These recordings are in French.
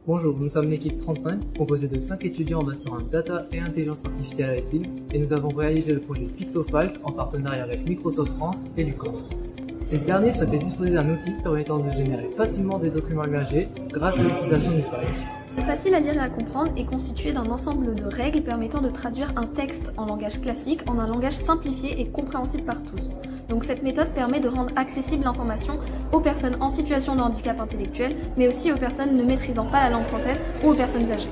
Bonjour, nous sommes l'équipe 35, composée de 5 étudiants en Master 1 Data et Intelligence Artificielle à l'ESIL, et nous avons réalisé le projet PictoFalk en partenariat avec Microsoft France et Lucans. Ces derniers souhaitaient disposer d'un outil permettant de générer facilement des documents imagés grâce à l'utilisation du Falk. Facile à lire et à comprendre et constitué d'un ensemble de règles permettant de traduire un texte en langage classique en un langage simplifié et compréhensible par tous. Donc cette méthode permet de rendre accessible l'information aux personnes en situation de handicap intellectuel, mais aussi aux personnes ne maîtrisant pas la langue française ou aux personnes âgées.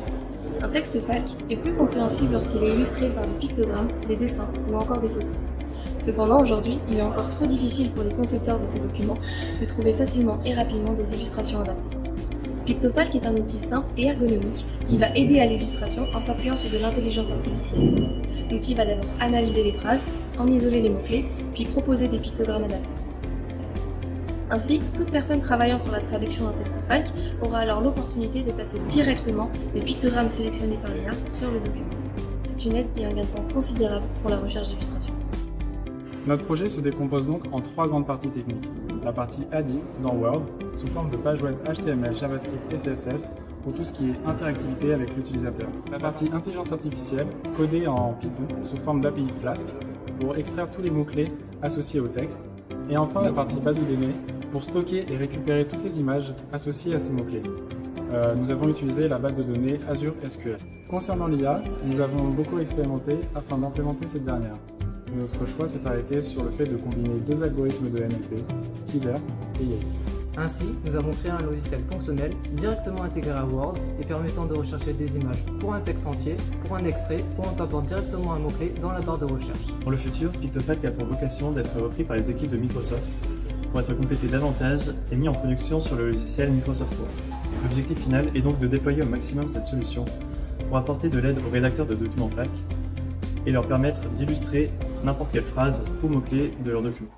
Un texte Falk est plus compréhensible lorsqu'il est illustré par des pictogrammes, des dessins ou encore des photos. Cependant, aujourd'hui, il est encore trop difficile pour les concepteurs de ces documents de trouver facilement et rapidement des illustrations adaptées. PictoFalk est un outil simple et ergonomique qui va aider à l'illustration en s'appuyant sur de l'intelligence artificielle. L'outil va d'abord analyser les phrases, en isoler les mots-clés, puis proposer des pictogrammes adaptés. Ainsi, toute personne travaillant sur la traduction d'un texte Falk aura alors l'opportunité de placer directement les pictogrammes sélectionnés par l'IA sur le document. C'est une aide et un gain de temps considérable pour la recherche d'illustration. Notre projet se décompose donc en 3 grandes parties techniques. La partie ADI dans Word, sous forme de pages web HTML, JavaScript et CSS, pour tout ce qui est interactivité avec l'utilisateur. La partie intelligence artificielle, codée en Python, sous forme d'API Flask, pour extraire tous les mots-clés associés au texte. Et enfin la partie base de données, pour stocker et récupérer toutes les images associées à ces mots-clés. Nous avons utilisé la base de données Azure SQL. Concernant l'IA, nous avons beaucoup expérimenté afin d'implémenter cette dernière. Notre choix s'est arrêté sur le fait de combiner 2 algorithmes de NLP, Killer et Yale. Ainsi, nous avons créé un logiciel fonctionnel directement intégré à Word et permettant de rechercher des images pour un texte entier, pour un extrait ou en tapant directement un mot-clé dans la barre de recherche. Pour le futur, PictoFalk a pour vocation d'être repris par les équipes de Microsoft pour être complété davantage et mis en production sur le logiciel Microsoft Word. L'objectif final est donc de déployer au maximum cette solution pour apporter de l'aide aux rédacteurs de documents Falk et leur permettre d'illustrer n'importe quelle phrase ou mot-clé de leur document.